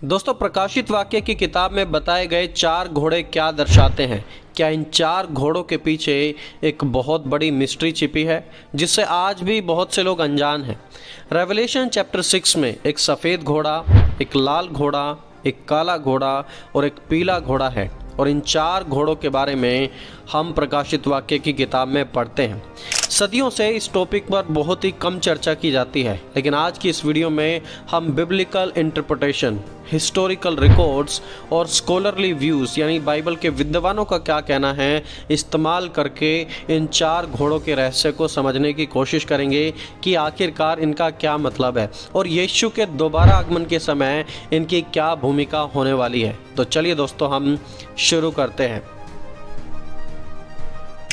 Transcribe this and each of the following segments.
दोस्तों, प्रकाशित वाक्य की किताब में बताए गए 4 घोड़े क्या दर्शाते हैं? क्या इन 4 घोड़ों के पीछे एक बहुत बड़ी मिस्ट्री छिपी है जिससे आज भी बहुत से लोग अनजान हैं? रेवलेशन चैप्टर 6 में एक सफ़ेद घोड़ा, एक लाल घोड़ा, एक काला घोड़ा और एक पीला घोड़ा है और इन 4 घोड़ों के बारे में हम प्रकाशित वाक्य की किताब में पढ़ते हैं। सदियों से इस टॉपिक पर बहुत ही कम चर्चा की जाती है, लेकिन आज की इस वीडियो में हम बिब्लिकल इंटरप्रिटेशन, हिस्टोरिकल रिकॉर्ड्स और स्कॉलरली व्यूज़ यानी बाइबल के विद्वानों का क्या कहना है, इस्तेमाल करके इन 4 घोड़ों के रहस्य को समझने की कोशिश करेंगे कि आखिरकार इनका क्या मतलब है और यीशु के दोबारा आगमन के समय इनकी क्या भूमिका होने वाली है। तो चलिए दोस्तों, हम शुरू करते हैं।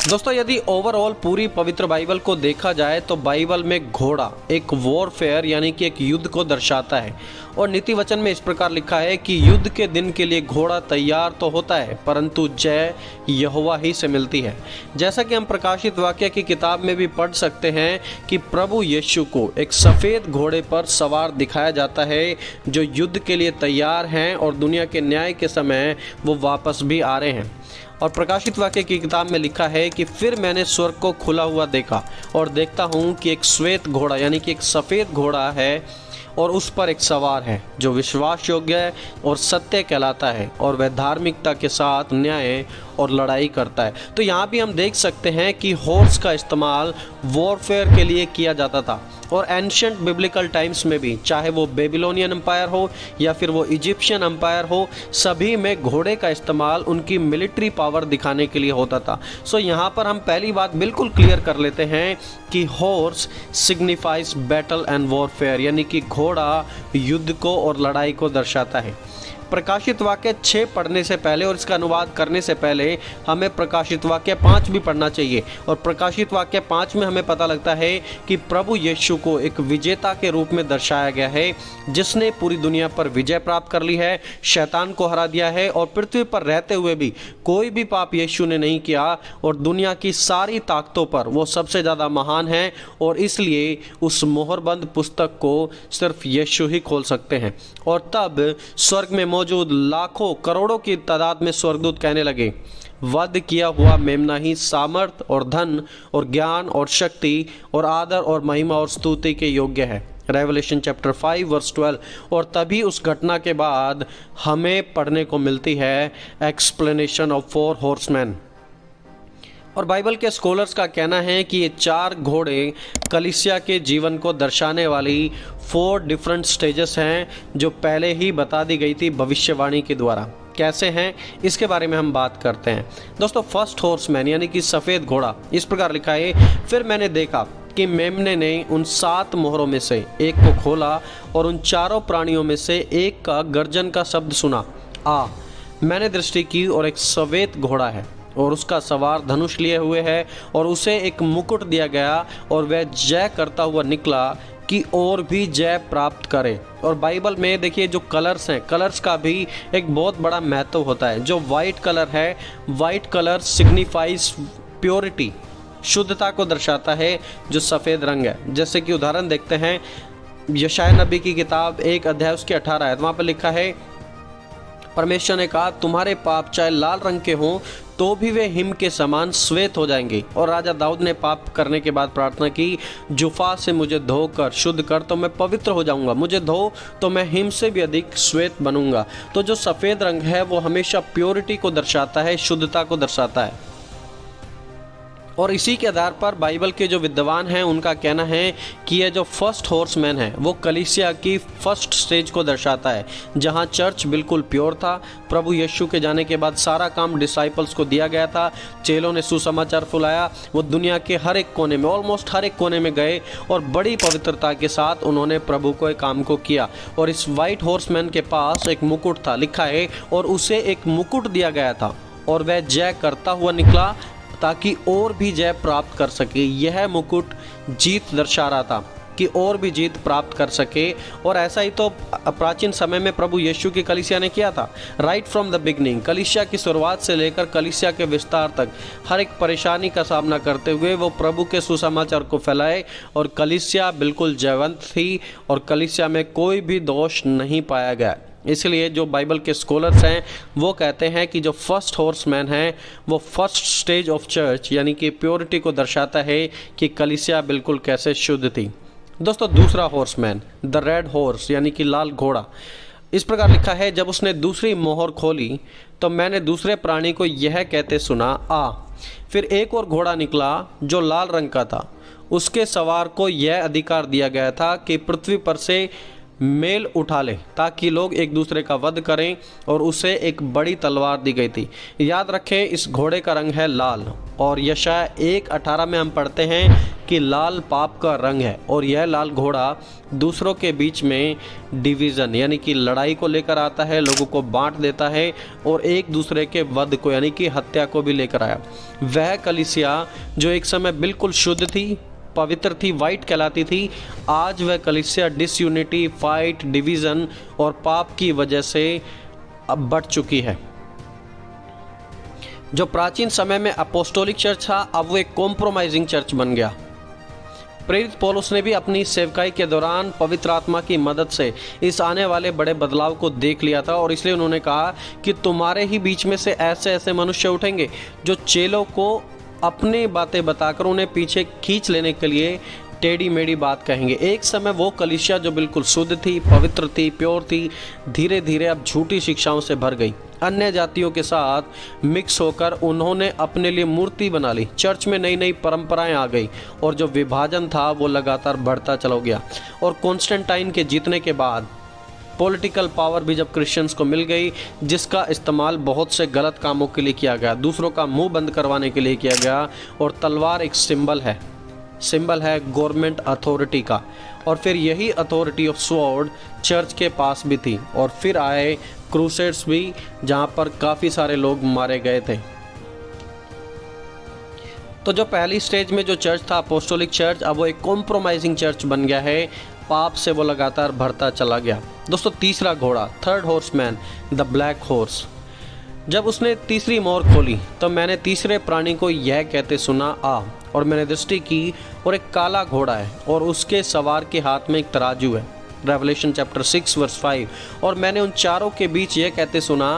दोस्तों, यदि ओवरऑल पूरी पवित्र बाइबल को देखा जाए तो बाइबल में घोड़ा एक वॉरफेयर यानी कि एक युद्ध को दर्शाता है और नीति वचन में इस प्रकार लिखा है कि युद्ध के दिन के लिए घोड़ा तैयार तो होता है परंतु जय यहोवा ही से मिलती है। जैसा कि हम प्रकाशित वाक्य की किताब में भी पढ़ सकते हैं कि प्रभु यीशु को एक सफ़ेद घोड़े पर सवार दिखाया जाता है जो युद्ध के लिए तैयार हैं और दुनिया के न्याय के समय वो वापस भी आ रहे हैं। और प्रकाशित वाक्य की किताब में लिखा है कि फिर मैंने स्वर्ग को खुला हुआ देखा और देखता हूँ कि एक श्वेत घोड़ा यानी कि एक सफ़ेद घोड़ा है और उस पर एक सवार है जो विश्वास योग्य है और सत्य कहलाता है और वह धार्मिकता के साथ न्याय और लड़ाई करता है। तो यहाँ भी हम देख सकते हैं कि हॉर्स का इस्तेमाल वॉरफेयर के लिए किया जाता था और एंशिएंट बिब्लिकल टाइम्स में भी, चाहे वो बेबीलोनियन एम्पायर हो या फिर वो इजिप्शियन एम्पायर हो, सभी में घोड़े का इस्तेमाल उनकी मिलिट्री पावर दिखाने के लिए होता था। सो यहाँ पर हम पहली बात बिल्कुल क्लियर कर लेते हैं कि horse signifies battle and warfare यानी कि घोड़ा युद्ध को और लड़ाई को दर्शाता है। प्रकाशित वाक्य 6 पढ़ने से पहले और इसका अनुवाद करने से पहले हमें प्रकाशित वाक्य 5 भी पढ़ना चाहिए और प्रकाशित वाक्य 5 में हमें पता लगता है कि प्रभु यीशु को एक विजेता के रूप में दर्शाया गया है जिसने पूरी दुनिया पर विजय प्राप्त कर ली है, शैतान को हरा दिया है और पृथ्वी पर रहते हुए भी कोई भी पाप यीशु ने नहीं किया और दुनिया की सारी ताकतों पर वो सबसे ज़्यादा महान है और इसलिए उस मोहरबंद पुस्तक को सिर्फ यीशु ही खोल सकते हैं। और तब स्वर्ग में मौजूद लाखों करोड़ों की तादाद में स्वर्गदूत कहने लगे, वध किया हुआ मेमना ही सामर्थ और धन और ज्ञान और शक्ति और आदर और महिमा और स्तुति के योग्य है। Revelation chapter 5 verse 12। और तभी उस घटना के बाद हमें पढ़ने को मिलती है एक्सप्लेनेशन ऑफ 4 हॉर्समैन। और बाइबल के स्कॉलर्स का कहना है कि ये 4 घोड़े कलीसिया के जीवन को दर्शाने वाली 4 डिफरेंट स्टेजेस हैं जो पहले ही बता दी गई थी भविष्यवाणी के द्वारा। कैसे हैं इसके बारे में हम बात करते हैं। दोस्तों, फर्स्ट हॉर्समैन यानी कि सफ़ेद घोड़ा, इस प्रकार लिखा है, फिर मैंने देखा कि मेमने ने उन 7 मोहरों में से एक को खोला और उन 4 प्राणियों में से एक का गर्जन का शब्द सुना। मैंने दृष्टि की और एक सफ़ेद घोड़ा है और उसका सवार धनुष लिए हुए है और उसे एक मुकुट दिया गया और वह जय करता हुआ निकला कि और भी जय प्राप्त करे। और बाइबल में देखिए जो कलर्स हैं, कलर्स का भी एक बहुत बड़ा महत्व होता है। जो वाइट कलर है, वाइट कलर सिग्निफाइज प्योरिटी, शुद्धता को दर्शाता है। जो सफ़ेद रंग है, जैसे कि उदाहरण देखते हैं यशायाह नबी की किताब 1 अध्याय उसके 18 है, वहाँ पर लिखा है, परमेश्वर ने कहा, तुम्हारे पाप चाहे लाल रंग के हों तो भी वे हिम के समान श्वेत हो जाएंगे। और राजा दाऊद ने पाप करने के बाद प्रार्थना की, जुफा से मुझे धोकर शुद्ध कर तो मैं पवित्र हो जाऊंगा, मुझे धो तो मैं हिम से भी अधिक श्वेत बनूंगा। तो जो सफ़ेद रंग है वो हमेशा प्योरिटी को दर्शाता है, शुद्धता को दर्शाता है। और इसी के आधार पर बाइबल के जो विद्वान हैं उनका कहना है कि यह जो फर्स्ट हॉर्समैन है वो कलीसिया की फर्स्ट स्टेज को दर्शाता है, जहां चर्च बिल्कुल प्योर था। प्रभु यीशु के जाने के बाद सारा काम डिसाइपल्स को दिया गया था, चेलों ने सुसमाचार फैलाया, वो दुनिया के हर एक कोने में, ऑलमोस्ट हर एक कोने में गए और बड़ी पवित्रता के साथ उन्होंने प्रभु को काम को किया। और इस वाइट हॉर्समैन के पास एक मुकुट था, लिखा है, और उसे एक मुकुट दिया गया था और वह जय करता हुआ निकला ताकि और भी जय प्राप्त कर सके। यह मुकुट जीत दर्शा रहा था कि और भी जीत प्राप्त कर सके। और ऐसा ही तो प्राचीन समय में प्रभु यीशु की कलीसिया ने किया था। राइट फ्रॉम द बिगनिंग, कलीसिया की शुरुआत से लेकर कलीसिया के विस्तार तक हर एक परेशानी का सामना करते हुए वो प्रभु के सुसमाचार को फैलाए और कलीसिया बिल्कुल जयवंत थी और कलीसिया में कोई भी दोष नहीं पाया गया। इसलिए जो बाइबल के स्कॉलर्स हैं वो कहते हैं कि जो फर्स्ट हॉर्समैन है वो फर्स्ट स्टेज ऑफ चर्च यानी कि प्योरिटी को दर्शाता है कि कलीसिया बिल्कुल कैसे शुद्ध थी। दोस्तों दूसरा हॉर्समैन द रेड हॉर्स यानी कि लाल घोड़ा, इस प्रकार लिखा है, जब उसने दूसरी मोहर खोली तो मैंने दूसरे प्राणी को यह कहते सुना, आ। फिर एक और घोड़ा निकला जो लाल रंग का था। उसके सवार को यह अधिकार दिया गया था कि पृथ्वी पर से मेल उठा ले ताकि लोग एक दूसरे का वध करें, और उसे एक बड़ी तलवार दी गई थी। याद रखें इस घोड़े का रंग है लाल, और यशाया 1:18 में हम पढ़ते हैं कि लाल पाप का रंग है, और यह लाल घोड़ा दूसरों के बीच में डिवीज़न यानी कि लड़ाई को लेकर आता है, लोगों को बांट देता है और एक दूसरे के वध को यानी कि हत्या को भी लेकर आया। वह कलीसिया जो एक समय बिल्कुल शुद्ध थी, पवित्र थी, वाइट कहलाती थी, आज वह कलीसिया डिसयूनिटी, फाइट, डिवीज़न और पाप की वजह से अब बढ़ चुकी है। जो प्राचीन समय में अपोस्टोलिक चर्च था अब वो एक कॉम्प्रोमाइजिंग चर्च बन गया। प्रेरित पौलुस ने भी अपनी सेवकाई के दौरान पवित्र आत्मा की मदद से इस आने वाले बड़े बदलाव को देख लिया था, और इसलिए उन्होंने कहा कि तुम्हारे ही बीच में से ऐसे ऐसे मनुष्य उठेंगे जो चेलों को अपनी बातें बताकर उन्हें पीछे खींच लेने के लिए टेढ़ी मेढ़ी बात कहेंगे। एक समय वो कलीसिया जो बिल्कुल शुद्ध थी, पवित्र थी, प्योर थी, धीरे धीरे अब झूठी शिक्षाओं से भर गई। अन्य जातियों के साथ मिक्स होकर उन्होंने अपने लिए मूर्ति बना ली। चर्च में नई नई परंपराएं आ गई और जो विभाजन था वो लगातार बढ़ता चला गया। और कॉन्स्टेंटाइन के जीतने के बाद पॉलिटिकल पावर भी जब क्रिश्चियंस को मिल गई, जिसका इस्तेमाल बहुत से गलत कामों के लिए किया गया, दूसरों का मुंह बंद करवाने के लिए किया गया। और तलवार एक सिंबल है गवर्नमेंट अथॉरिटी का, और फिर यही अथॉरिटी ऑफ स्वॉर्ड चर्च के पास भी थी। और फिर आए क्रूसेड्स भी, जहां पर काफ़ी सारे लोग मारे गए थे। तो जो पहली स्टेज में जो चर्च था अपोस्टोलिक चर्च, अब वो एक कॉम्प्रोमाइजिंग चर्च बन गया है। पाप से वो लगातार बढ़ता चला गया। दोस्तों तीसरा घोड़ा third horseman the black horse, जब उसने तीसरी मोहर खोली तो मैंने तीसरे प्राणी को यह कहते सुना, आ। और मैंने दृष्टि की और एक काला घोड़ा है और उसके सवार के हाथ में एक तराजू है। Revelation chapter 6 verse 5। और मैंने उन चारों के बीच यह कहते सुना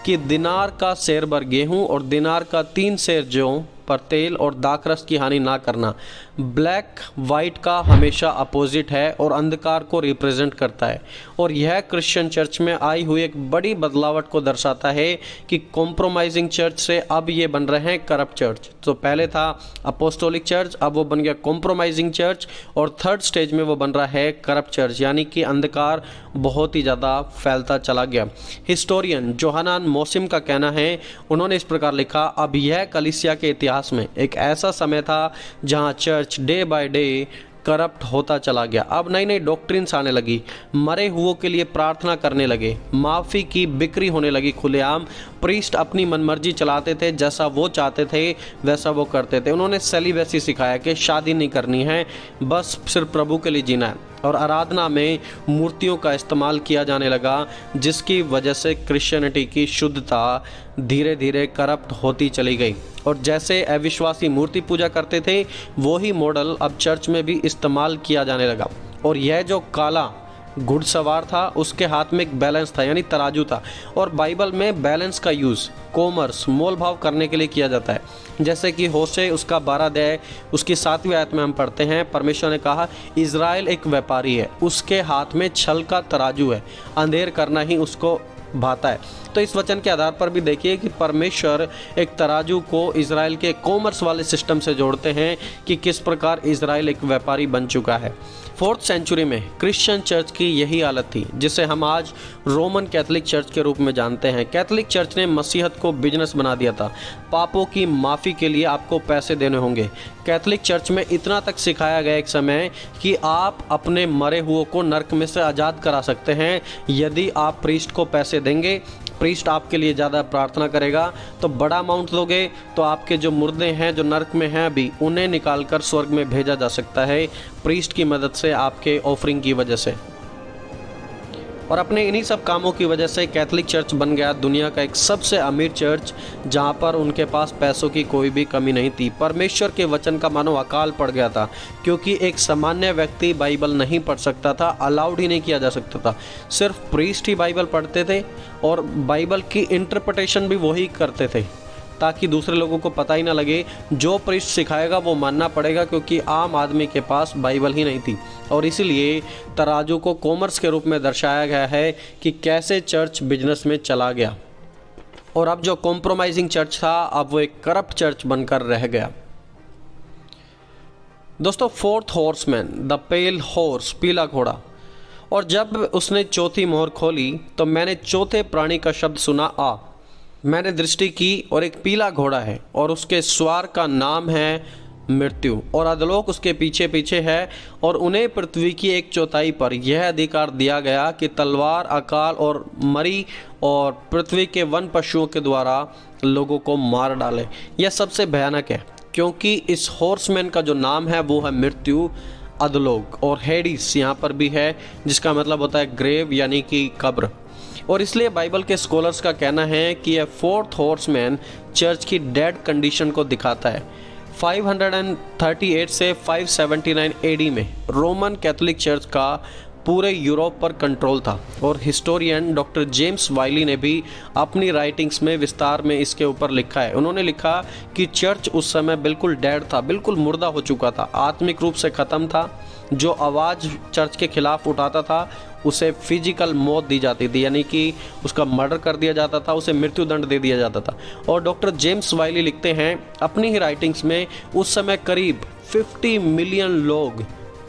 कि दिनार का सेर भर गेहूं और दिनार का 3 सेर जौ पर तेल और दाखरस की हानि ना करना। ब्लैक वाइट का हमेशा अपोजिट है और अंधकार को रिप्रेजेंट करता है, और यह क्रिश्चियन चर्च में आई हुई एक बड़ी बदलावट को दर्शाता है कि कॉम्प्रोमाइजिंग चर्च से अब ये बन रहे हैं करप्ट चर्च। तो पहले था अपोस्टोलिक चर्च, अब वो बन गया कॉम्प्रोमाइजिंग चर्च, और थर्ड स्टेज में वो बन रहा है करप्ट चर्च, यानी कि अंधकार बहुत ही ज़्यादा फैलता चला गया। हिस्टोरियन जोहानान मोसिम का कहना है, उन्होंने इस प्रकार लिखा, अब यह कलीसिया के इतिहास में एक ऐसा समय था जहां church day by day corrupt होता चला गया। अब नई नई डॉक्ट्रिन्स आने लगी, मरे हुओं के लिए प्रार्थना करने लगे, माफ़ी की बिक्री होने लगी खुलेआम, प्रीस्ट अपनी मनमर्जी चलाते थे, जैसा वो चाहते थे वैसा वो करते थे। उन्होंने सेलिबेसी सिखाया कि शादी नहीं करनी है, बस सिर्फ प्रभु के लिए जीना है। और आराधना में मूर्तियों का इस्तेमाल किया जाने लगा, जिसकी वजह से क्रिश्चियनिटी की शुद्धता धीरे धीरे करप्ट होती चली गई। और जैसे अविश्वासी मूर्ति पूजा करते थे, वही मॉडल अब चर्च में भी इस्तेमाल किया जाने लगा। और यह जो काला घुड़सवार था उसके हाथ में एक बैलेंस था यानी तराजू था, और बाइबल में बैलेंस का यूज़ कॉमर्स मोल भाव करने के लिए किया जाता है। जैसे कि होशे उसका 12 अध्याय उसकी 7वीं आयत में हम पढ़ते हैं, परमेश्वर ने कहा इज़राइल एक व्यापारी है, उसके हाथ में छल का तराजू है, अंधेर करना ही उसको भाता है। तो इस वचन के आधार पर भी देखिए कि परमेश्वर एक तराजू को इज़राइल के कॉमर्स वाले सिस्टम से जोड़ते हैं कि किस प्रकार इज़राइल एक व्यापारी बन चुका है। 4th सेंचुरी में क्रिश्चियन चर्च की यही हालत थी, जिसे हम आज रोमन कैथोलिक चर्च के रूप में जानते हैं। कैथोलिक चर्च ने मसीहत को बिजनेस बना दिया था, पापों की माफ़ी के लिए आपको पैसे देने होंगे। कैथोलिक चर्च में इतना तक सिखाया गया एक समय कि आप अपने मरे हुओं को नर्क में से आज़ाद करा सकते हैं यदि आप प्रीस्ट को पैसे देंगे। प्रीस्ट आपके लिए ज़्यादा प्रार्थना करेगा, तो बड़ा अमाउंट दोगे तो आपके जो मुर्दे हैं जो नर्क में हैं अभी, उन्हें निकालकर स्वर्ग में भेजा जा सकता है प्रीस्ट की मदद से, आपके ऑफरिंग की वजह से। और अपने इन्हीं सब कामों की वजह से कैथोलिक चर्च बन गया दुनिया का एक सबसे अमीर चर्च, जहां पर उनके पास पैसों की कोई भी कमी नहीं थी। परमेश्वर के वचन का मानो अकाल पड़ गया था, क्योंकि एक सामान्य व्यक्ति बाइबल नहीं पढ़ सकता था, अलाउड ही नहीं किया जा सकता था। सिर्फ प्रीस्ट ही बाइबल पढ़ते थे और बाइबल की इंटरप्रिटेशन भी वही करते थे, ताकि दूसरे लोगों को पता ही ना लगे। जो प्रीस्ट सिखाएगा वो मानना पड़ेगा, क्योंकि आम आदमी के पास बाइबल ही नहीं थी। और इसीलिए तराजू को कॉमर्स के रूप में दर्शाया गया है कि कैसे चर्च बिजनेस में चला गया। और अब जो कॉम्प्रोमाइजिंग चर्च था, अब वो एक करप्ट चर्च बनकर रह गया। दोस्तों, fourth horseman, the pale horse, पीला घोड़ा। और जब उसने चौथी मोहर खोली तो मैंने चौथे प्राणी का शब्द सुना, आ। मैंने दृष्टि की और एक पीला घोड़ा है और उसके सवार का नाम है मृत्यु, और अधोलोक उसके पीछे पीछे है। और उन्हें पृथ्वी की 1/4 पर यह अधिकार दिया गया कि तलवार, अकाल और मरी और पृथ्वी के वन पशुओं के द्वारा लोगों को मार डाले। यह सबसे भयानक है, क्योंकि इस हॉर्समैन का जो नाम है वो है मृत्यु, अधोलोक, और हेडिस यहाँ पर भी है, जिसका मतलब होता है ग्रेव, यानी कि कब्र। और इसलिए बाइबल के स्कॉलर्स का कहना है कि यह फोर्थ हॉर्समैन चर्च की डेड कंडीशन को दिखाता है। 538 से 579 एडी में रोमन कैथोलिक चर्च का पूरे यूरोप पर कंट्रोल था, और हिस्टोरियन डॉक्टर जेम्स वाइली ने भी अपनी राइटिंग्स में विस्तार में इसके ऊपर लिखा है। उन्होंने लिखा कि चर्च उस समय बिल्कुल डेड था, बिल्कुल मुर्दा हो चुका था, आत्मिक रूप से ख़त्म था। जो आवाज़ चर्च के खिलाफ उठाता था उसे फिजिकल मौत दी जाती थी, यानी कि उसका मर्डर कर दिया जाता था, उसे मृत्यु दंड दे दिया जाता था। और डॉक्टर जेम्स वाइली लिखते हैं अपनी ही राइटिंग्स में, उस समय करीब 50 मिलियन लोग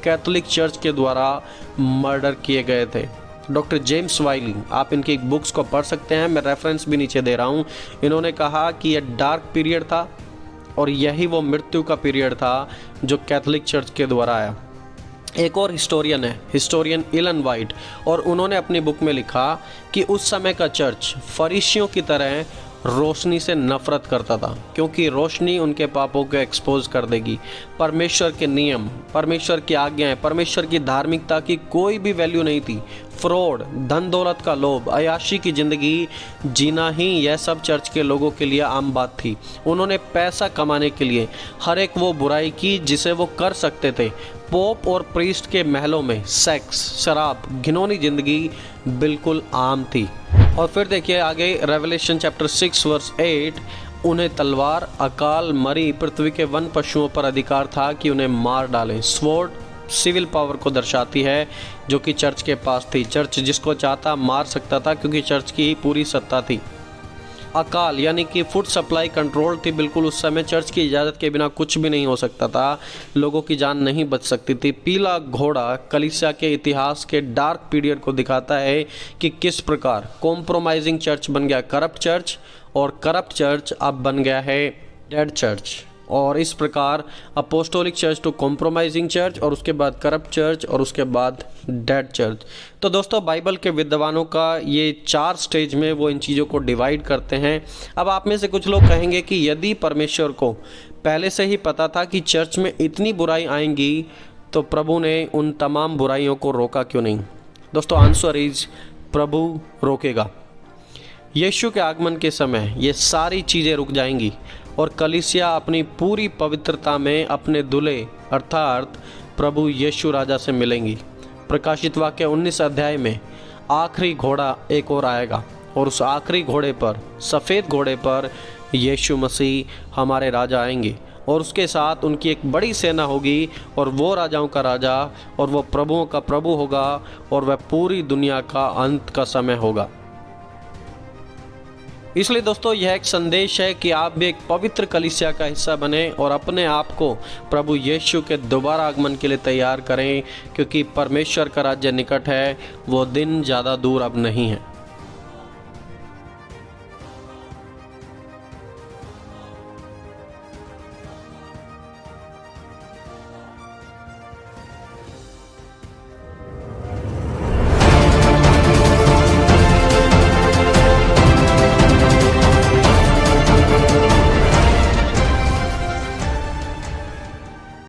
कैथोलिक चर्च के द्वारा मर्डर किए गए थे। डॉक्टर जेम्स वाइली, आप इनकी बुक्स को पढ़ सकते हैं, मैं रेफरेंस भी नीचे दे रहा हूँ। इन्होंने कहा कि यह डार्क पीरियड था और यही वो मृत्यु का पीरियड था जो कैथोलिक चर्च के द्वारा आया। एक और हिस्टोरियन है, हिस्टोरियन एलन वाइट, और उन्होंने अपनी बुक में लिखा कि उस समय का चर्च फरीसियों की तरह रोशनी से नफरत करता था, क्योंकि रोशनी उनके पापों को एक्सपोज कर देगी। परमेश्वर के नियम, परमेश्वर की आज्ञाएं, परमेश्वर की धार्मिकता की कोई भी वैल्यू नहीं थी। फ्रॉड, धन दौलत का लोभ, अयाशी की ज़िंदगी जीना ही यह सब चर्च के लोगों के लिए आम बात थी। उन्होंने पैसा कमाने के लिए हर एक वो बुराई की जिसे वो कर सकते थे। पोप और प्रीस्ट के महलों में सेक्स, शराब, घिनौनी ज़िंदगी बिल्कुल आम थी। और फिर देखिए आगे, रेवलेशन चैप्टर 6 वर्स 8, उन्हें तलवार, अकाल, मरी, पृथ्वी के वन पशुओं पर अधिकार था कि उन्हें मार डालें। स्वॉर्ड सिविल पावर को दर्शाती है जो कि चर्च के पास थी। चर्च जिसको चाहता मार सकता था, क्योंकि चर्च की ही पूरी सत्ता थी। अकाल यानी कि फूड सप्लाई कंट्रोल थी बिल्कुल। उस समय चर्च की इजाज़त के बिना कुछ भी नहीं हो सकता था, लोगों की जान नहीं बच सकती थी। पीला घोड़ा कलीसिया के इतिहास के डार्क पीरियड को दिखाता है कि किस प्रकार कॉम्प्रोमाइजिंग चर्च बन गया करप्ट चर्च, और करप्ट चर्च अब बन गया है डेड चर्च। और इस प्रकार apostolic church to compromising church, और उसके बाद करप्ट चर्च, और उसके बाद डेड चर्च। तो दोस्तों, बाइबल के विद्वानों का ये 4 स्टेज में वो इन चीज़ों को डिवाइड करते हैं। अब आप में से कुछ लोग कहेंगे कि यदि परमेश्वर को पहले से ही पता था कि चर्च में इतनी बुराई आएंगी, तो प्रभु ने उन तमाम बुराइयों को रोका क्यों नहीं? दोस्तों, आंसर इज प्रभु रोकेगा। यीशु के आगमन के समय ये सारी चीज़ें रुक जाएंगी और कलीसिया अपनी पूरी पवित्रता में अपने दूल्हे अर्थात प्रभु यीशु राजा से मिलेंगी। प्रकाशित वाक्य 19 अध्याय में आखिरी घोड़ा एक और आएगा, और उस आखिरी घोड़े पर, सफ़ेद घोड़े पर यीशु मसीह हमारे राजा आएंगे, और उसके साथ उनकी एक बड़ी सेना होगी, और वो राजाओं का राजा और वो प्रभुओं का प्रभु होगा, और वह पूरी दुनिया का अंत का समय होगा। इसलिए दोस्तों, यह एक संदेश है कि आप भी एक पवित्र कलीसिया का हिस्सा बने और अपने आप को प्रभु यीशु के दोबारा आगमन के लिए तैयार करें, क्योंकि परमेश्वर का राज्य निकट है, वो दिन ज़्यादा दूर अब नहीं है।